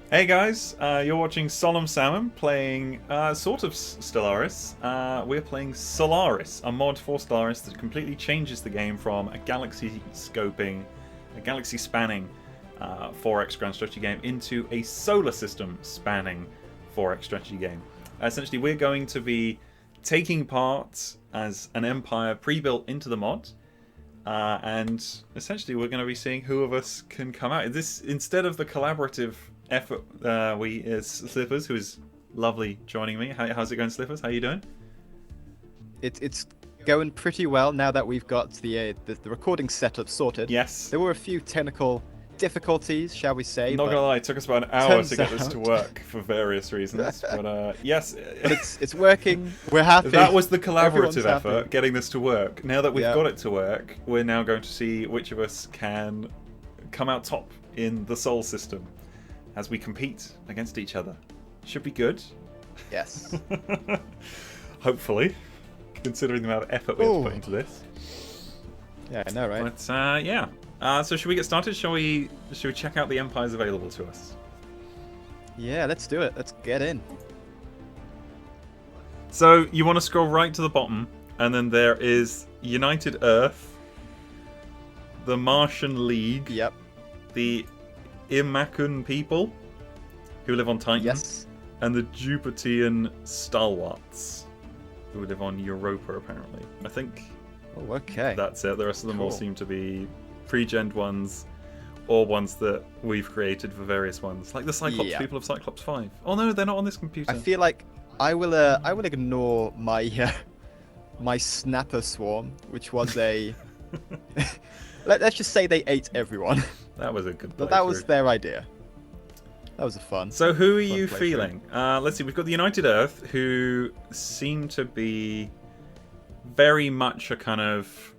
Hey guys, you're watching Solemn Salmon playing sort of Stellaris. We're playing Solaris, a mod for Stellaris that completely changes the game from a galaxy scoping, a galaxy spanning 4X grand strategy game into a solar system spanning 4X strategy game. Essentially, we're going to be taking part as an empire pre-built into the mod. And essentially, we're going to be seeing who of us can come out. This, instead of the collaborative effort, Slippers, who is lovely, joining me. How's it going, Slippers? How you doing? It's going pretty well now that we've got the recording setup sorted. Yes. There were a few technical difficulties, shall we say? Not gonna lie, it took us about an hour to get this to work for various reasons. But yes, but it's working. We're happy. That was the collaborative Everyone's effort, happy. getting this to work. Now that we've got it to work, we're now going to see which of us can come out top in the Sol system as we compete against each other. Should be good. Yes. Hopefully, considering the amount of effort we have to put into this. Yeah, I know, right? But yeah. So should we get started? Shall we check out the empires available to us? Yeah, let's do it. Let's get in. So you want to scroll right to the bottom, and then there is United Earth, the Martian League, Yep. the Imakun people, who live on Titan, Yes. and the Jupiterian Stalwarts, who live on Europa, apparently. I think Oh, okay. that's it. The rest of them all Cool. seem to be pre-gen ones, or ones that we've created for various ones, like the Cyclops people of Cyclops 5. Oh no, they're not on this computer. I feel like I will ignore my my snapper swarm, which was a let's just say they ate everyone. That was a good But that was their idea. That was a fun. So who are fun you playthrough. feeling? Let's see, we've got the United Earth, who seem to be very much a kind of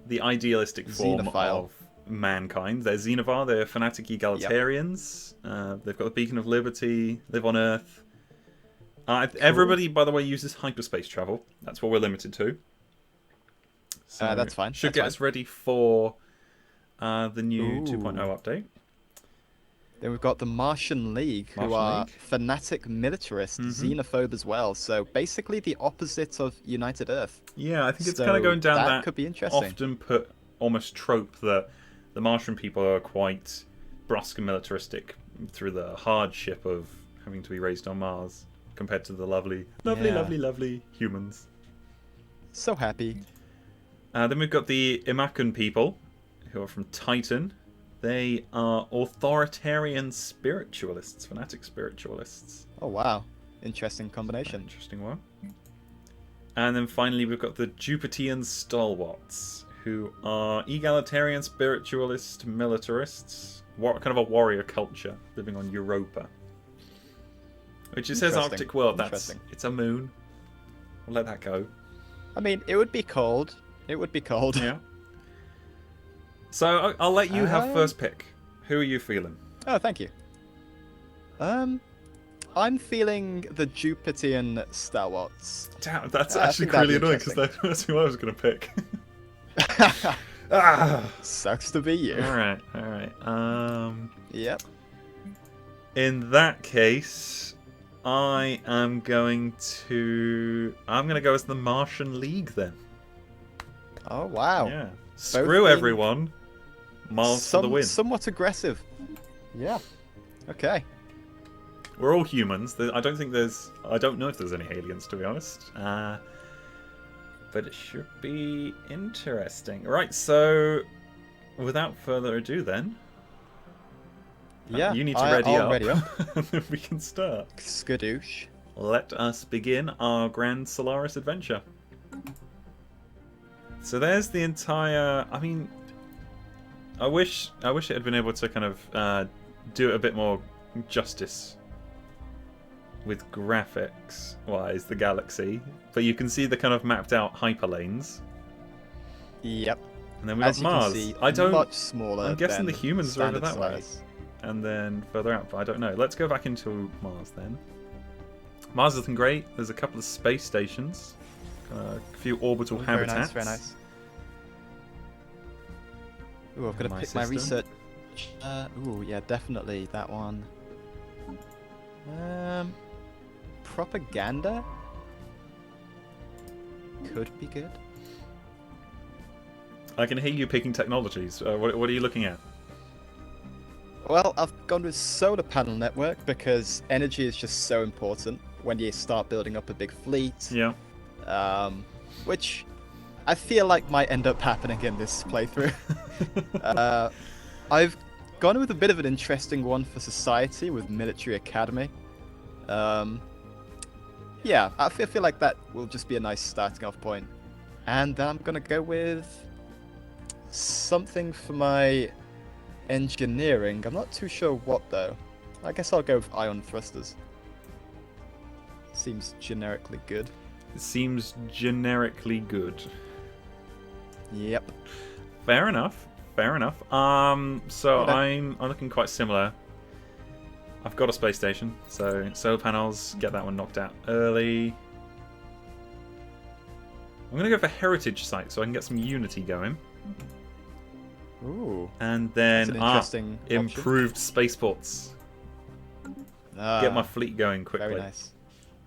the idealistic form Xenophile. of mankind. They're Xenovar, they're fanatic egalitarians. They've got the Beacon of Liberty, live on Earth. Everybody, by the way, uses hyperspace travel. That's what we're limited to. So that's fine. Should That's get fine. us ready for the new Ooh. 2.0 update. Then we've got the Martian League, who Martian are League. fanatic militarists, xenophobe as well. So basically the opposite of United Earth. Yeah, I think it's So kind of going down that could be interesting. often put almost trope that the Martian people are quite brusque and militaristic through the hardship of having to be raised on Mars compared to the lovely humans. So happy. Then we've got the Imakun people, who are from Titan. They are authoritarian spiritualists, fanatic spiritualists. Oh wow, interesting combination. Interesting one. And then finally we've got the Jupiterian Stalwarts, who are egalitarian spiritualist militarists, kind of a warrior culture living on Europa. Which it says Interesting. Arctic world. Interesting. It's a moon. We'll let that go. I mean, it would be cold. It would be cold. Yeah. So I'll let you have first pick. Who are you feeling? Oh, thank you. I'm feeling the Jupiterian Stalwarts. Damn, that's I actually think that'd really be annoying because that's who I was going to pick. Ah. Sucks to be you. All right. Yep. In that case, I'm going to go as the Martian League then. Oh wow. Yeah. Screw being everyone. Mars for the win. Somewhat aggressive. Yeah. Okay. We're all humans. I don't know if there's any aliens, to be honest. But it should be interesting. Right, so without further ado then. Yeah. You need to ready I'll up. ready up. And then we can start. Skadoosh. Let us begin our grand Solaris adventure. So there's the entire... I mean... I wish it had been able to kind of do it a bit more justice with graphics-wise, the galaxy. But you can see the kind of mapped out hyperlanes. Yep. And then we've As got you Mars. can see, much smaller. I'm guessing than the humans are over standard that way. size. And then further out, but I don't know. Let's go back into Mars then. Mars is looking great. There's a couple of space stations. A few orbital Very habitats. nice, very nice. Ooh, I've got to My pick my system. research. Ooh, yeah, definitely that one. Propaganda could be good. I can hear you picking technologies. What are you looking at? Well, I've gone with solar panel network because energy is just so important when you start building up a big fleet. Yeah. Which I feel like might end up happening in this playthrough. I've gone with a bit of an interesting one for society with military academy. Yeah, I feel like that will just be a nice starting off point. And then I'm gonna go with something for my engineering. I'm not too sure what though. I guess I'll go with ion thrusters. Seems generically good. It seems generically good. Yep. Fair enough. Fair enough. So I'm looking quite similar. I've got a space station, so solar panels, get that one knocked out early. I'm gonna go for heritage site so I can get some unity going. Ooh. And then That's an interesting improved spaceports. Get my fleet going quickly. Very nice.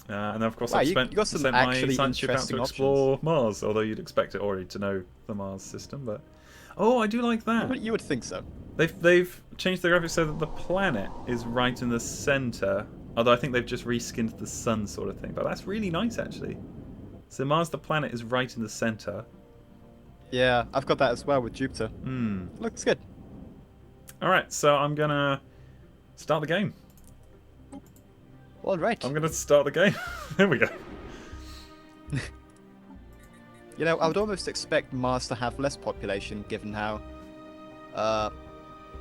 And then of course Wow, I've you sent got some my actually science ship out to interesting explore Mars, although you'd expect it already to know the Mars system, but oh, I do like that. You would think so. They've changed the graphics so that the planet is right in the center. Although I think they've just reskinned the sun sort of thing, but that's really nice actually. So Mars, the planet, is right in the center. Yeah, I've got that as well with Jupiter. Looks good. All right, so I'm gonna start the game. All right. I'm gonna start the game. There we go. You know, I would almost expect Mars to have less population, given how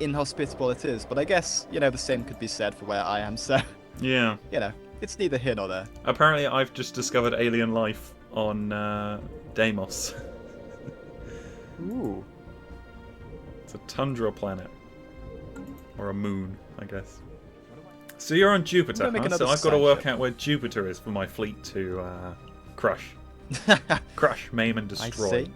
inhospitable it is. But I guess, you know, the same could be said for where I am. So, Yeah. you know, it's neither here nor there. Apparently, I've just discovered alien life on Deimos. Ooh. It's a tundra planet. Or a moon, I guess. So you're on Jupiter, huh? So I've got to work out where Jupiter is for my fleet to crush. Crush, maim, and destroy. I see.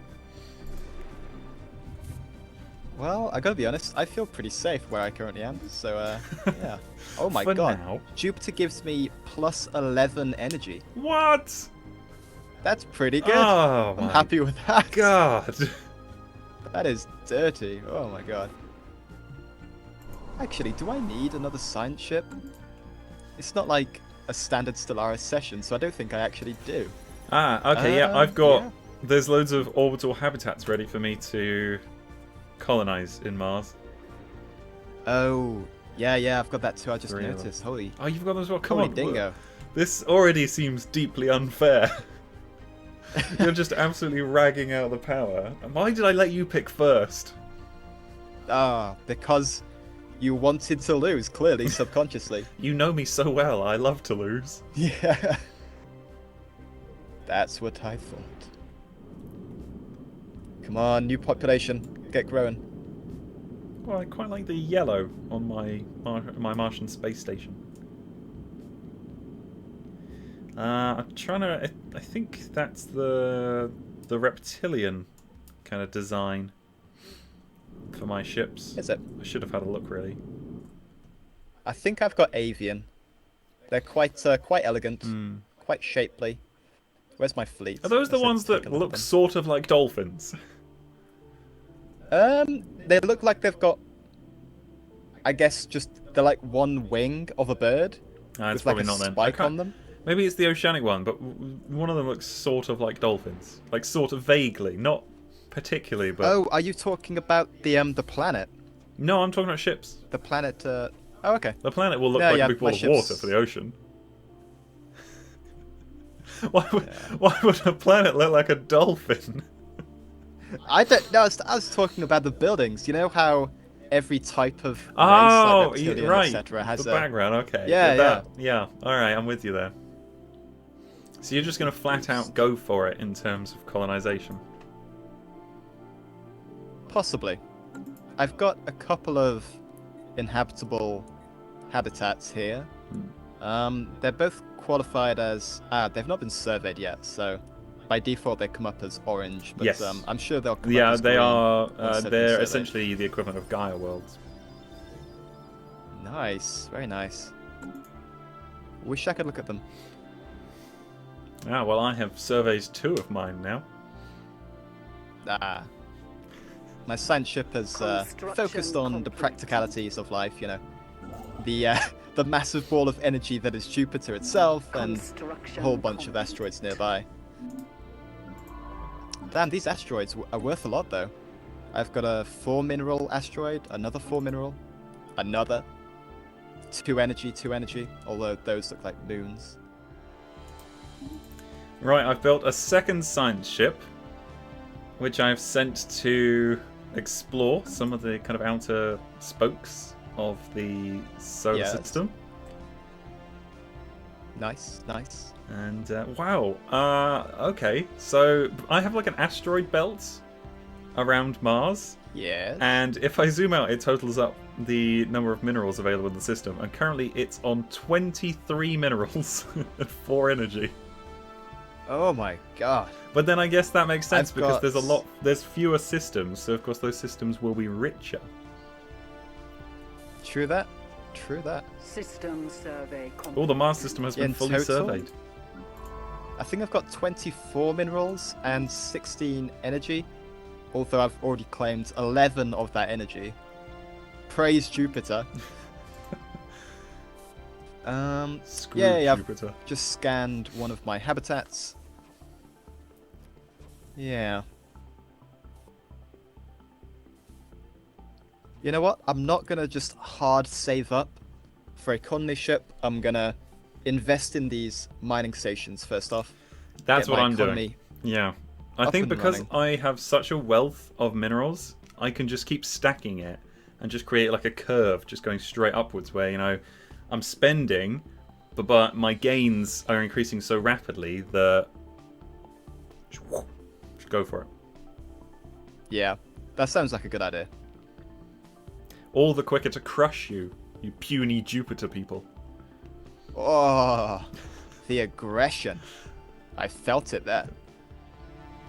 Well, I gotta be honest, I feel pretty safe where I currently am, so yeah. Oh my god. Now. Jupiter gives me plus 11 energy. What? That's pretty good. Oh I'm my happy with that. God. That is dirty. Oh my god. Actually, do I need another science ship? It's not like a standard Stellaris session, so I don't think I actually do. Ah, okay, yeah, I've got... Yeah. There's loads of orbital habitats ready for me to colonize in Mars. Oh, yeah, I've got that too. I just 3 of them. noticed. Holy, Oh, you've got them as well? Come holy on. dingo. This already seems deeply unfair. You're just absolutely ragging out the power. Why did I let you pick first? Ah, because you wanted to lose, clearly, subconsciously. You know me so well, I love to lose. Yeah. That's what I thought. Come on, new population. Get growing. Well, I quite like the yellow on my Martian space station. I'm trying to... I think that's the reptilian kind of design for my ships. Is it? I should have had a look, really. I think I've got avian. They're quite elegant, quite shapely. Where's my fleet? Are those the ones that look sort of like dolphins? They look like they've got, I guess, they're like one wing of a bird It's with like probably a not then. spike on them. Maybe it's the oceanic one, but one of them looks sort of like dolphins. Like, sort of vaguely. Not particularly, but... Oh, are you talking about the planet? No, I'm talking about ships. The planet, Oh, okay. The planet will look Yeah, like yeah, a big ball my of water ships- for the ocean. Why would a planet look like a dolphin? I don't know. I was talking about the buildings. You know how every type of race, Oh, like reptilian, right. etc., has The a background, okay. Yeah, Yeah, alright, I'm with you there. So you're just going to flat out go for it in terms of colonization? Possibly. I've got a couple of inhabitable habitats here. They're both qualified as... they've not been surveyed yet, so by default they come up as orange, but Yes. I'm sure they'll come up Yeah, as they green are. once they've been They're surveyed. essentially the equivalent of Gaia worlds. Nice, very nice. Wish I could look at them. Ah, well, I have surveys 2 of mine now. Ah. My science ship has focused on the practicalities of life, you know. The massive ball of energy that is Jupiter itself, and a whole bunch of asteroids nearby. Damn, these asteroids are worth a lot, though. I've got a 4 mineral asteroid, another 4 mineral, another 2 energy, although those look like moons. Right, I've built a second science ship, which I've sent to explore some of the kind of outer spokes of the solar system. Nice, nice. And wow, okay, so I have like an asteroid belt around Mars. Yeah. And if I zoom out, it totals up the number of minerals available in the system. And currently it's on 23 minerals at 4 energy. Oh my god. But then I guess that makes sense because got... there's fewer systems, so of course those systems will be richer. True that. True that. System survey. Oh, the Mars system has been fully surveyed. I think I've got 24 minerals and 16 energy, although I've already claimed 11 of that energy. Praise Jupiter. Screw yeah, Jupiter. I've just scanned one of my habitats. Yeah. You know what? I'm not gonna just hard save up for a colony ship. I'm gonna invest in these mining stations first off. That's what I'm doing. Yeah. I think because I have such a wealth of minerals, I can just keep stacking it and just create like a curve just going straight upwards where, you know, I'm spending, but my gains are increasing so rapidly that just go for it. Yeah, that sounds like a good idea. All the quicker to crush you, you puny Jupiter people. Oh, the aggression. I felt it there.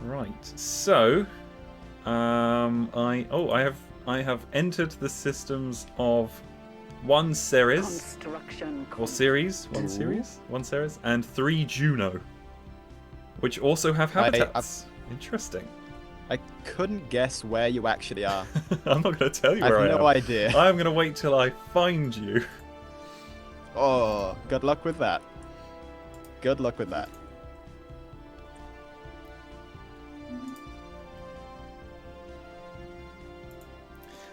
Right. So, I have entered the systems of one Ceres, or series, one Ceres, and 3 Juno, which also have habitats. Interesting. I couldn't guess where you actually are. I'm not going to tell you where I am. I have no idea. I'm going to wait till I find you. Oh, good luck with that. Good luck with that.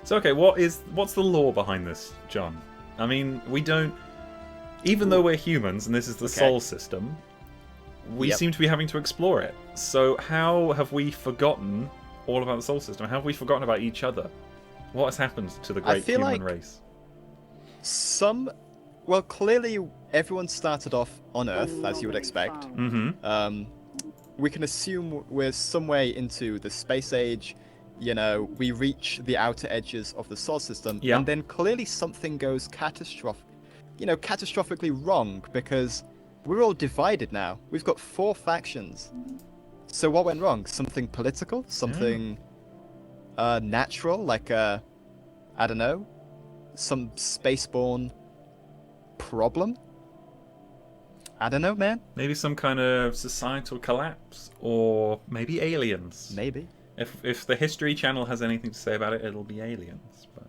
So, okay, what's the lore behind this, John? I mean, we don't... Even though we're humans, and this is the Sol system, we seem to be having to explore it. So how have we forgotten all about the Sol system? How have we forgotten about each other? What has happened to the great human race? Well, clearly everyone started off on Earth, as you would expect. Mm-hmm. We can assume we're some way into the space age. You know, we reach the outer edges of the Sol system, and then clearly something goes catastrophically wrong, because we're all divided now. We've got 4 factions. So what went wrong? Something political? Something natural? Like I don't know, some spaceborne problem? I don't know, man. Maybe some kind of societal collapse, or maybe aliens. Maybe. If the History Channel has anything to say about it, it'll be aliens. But...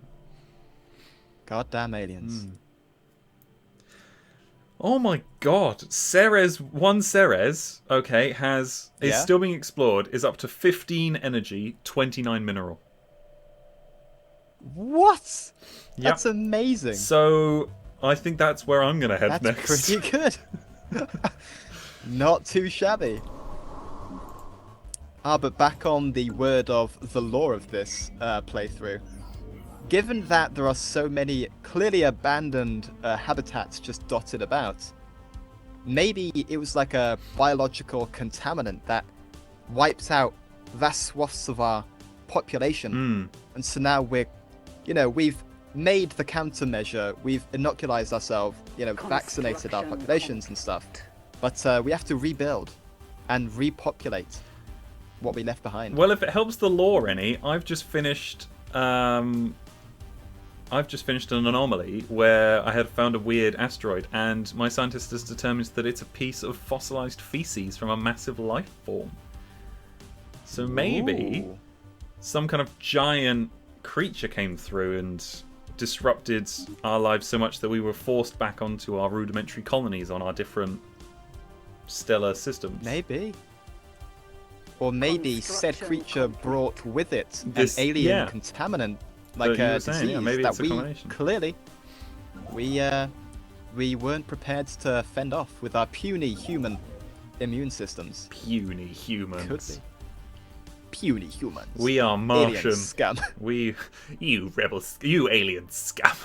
Goddamn aliens. Oh my god. One Ceres, okay, is still being explored, is up to 15 energy, 29 mineral. What? Yep. That's amazing. So, I think that's where I'm going to head next. That's pretty good. Not too shabby. But back on the word of the lore of this playthrough. Given that there are so many clearly abandoned habitats just dotted about, maybe it was like a biological contaminant that wiped out vast swaths of our population. And so now we've made the countermeasure, we've inoculated ourselves, vaccinated our populations and stuff. But we have to rebuild and repopulate what we left behind. Well, if it helps the lore any, I've just finished I've just finished an anomaly where I had found a weird asteroid, and my scientist has determined that it's a piece of fossilized feces from a massive life form. So maybe Ooh. some kind of giant creature came through and disrupted our lives so much that we were forced back onto our rudimentary colonies on our different stellar systems. Maybe. Or maybe said creature brought with it This- an alien yeah. contaminant, That like you a were saying, disease yeah, maybe that it's a we combination. clearly we weren't prepared to fend off with our puny human immune systems. Puny humans. Could be. Puny humans. We are Alien Martian. scum. You rebels, you alien scum.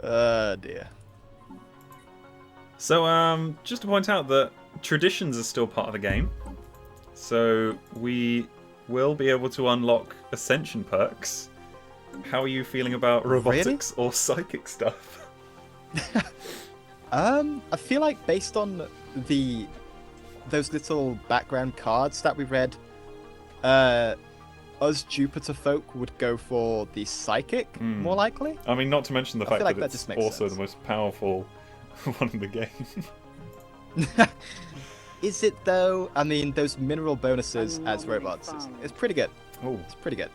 Dear. So, just to point out that traditions are still part of the game. So, we will be able to unlock Ascension perks. How are you feeling about robotics or psychic stuff? I feel like based on those little background cards that we read, us Jupiter folk would go for the psychic more likely. I mean, not to mention the I fact feel like that that it's just makes also sense. the most powerful one in the game. Is it though? I mean, those mineral bonuses as Anomaly robots, found. it's pretty good. Oh. It's pretty good.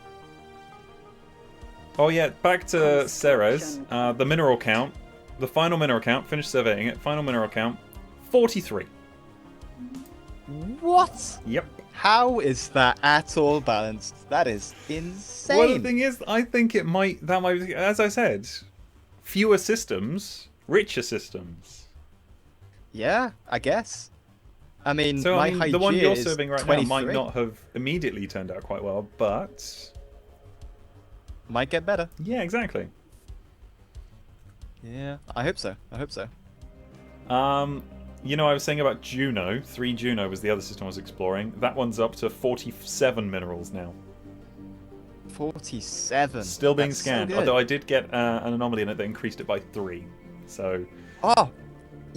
Oh yeah, back to Ceres. Construction. The mineral count, the final mineral count, finished surveying it, final mineral count, 43. What? Yep. How is that at all balanced? That is insane. Well, the thing is, I think that might be, as I said, fewer systems, richer systems. Yeah, I guess. I mean, So, my I mean, the one Hygeia you're is serving right 23. now might not have immediately turned out quite well, but... Might get better. Yeah, exactly. Yeah, I hope so. I hope so. You know, I was saying about Juno. 3 Juno was the other system I was exploring. That one's up to 47 minerals now. 47. Still being That's so scanned, good. although I did get an anomaly in it that increased it by 3. So, Oh,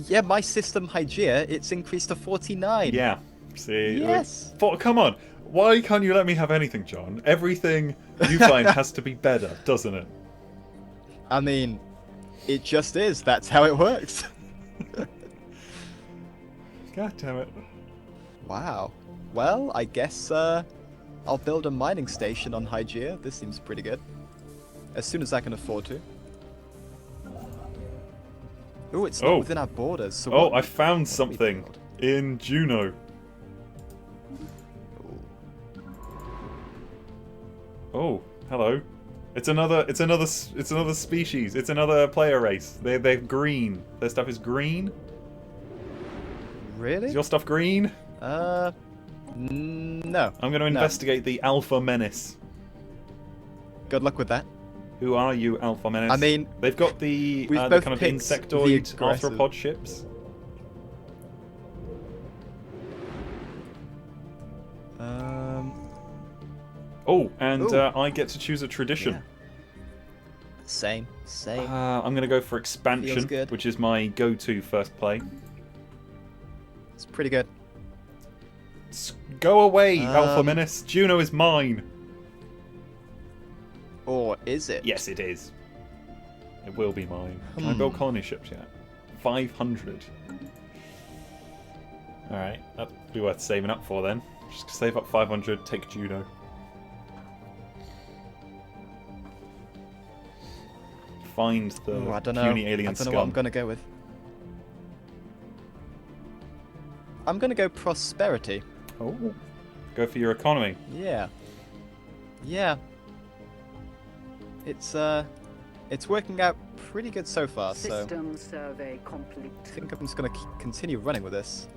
yeah, my system Hygeia, it's increased to 49. yeah. See? Yes. Come on. Why can't you let me have anything, John? Everything you find has to be better, doesn't it? I mean, it just is. That's how it works. God damn it. Wow. Well, I guess I'll build a mining station on Hygeia. This seems pretty good. As soon as I can afford to. Ooh, it's not Oh. within our borders. So Oh, what- I found what do we something build? in Juno. Ooh. Oh, hello. It's another species. It's another player race. They're green. Their stuff is green. Really? Is your stuff green? No. I'm going to investigate the Alpha Menace. Good luck with that. Who are you, Alpha Menace? I mean, they've got the we've kind both of picked the insectoid aggressive. arthropod ships. Oh, and Ooh. I get to choose a tradition. Yeah. Same. I'm going to go for expansion, Feels good. which is my go-to first play. It's pretty good. Go away, Alpha Um, Menace. Juno is mine. Or is it? Yes, it is. It will be mine. Can I build colony ships yet? 500. Alright, that'd be worth saving up for then. Just save up 500, take Juno. Find the Ooh, I don't know. puny alien I don't know scum. what I'm gonna go with. I'm gonna go prosperity. Oh, go for your economy. Yeah. Yeah. It's working out pretty good so far. So System survey complete. I think I'm just gonna continue running with this.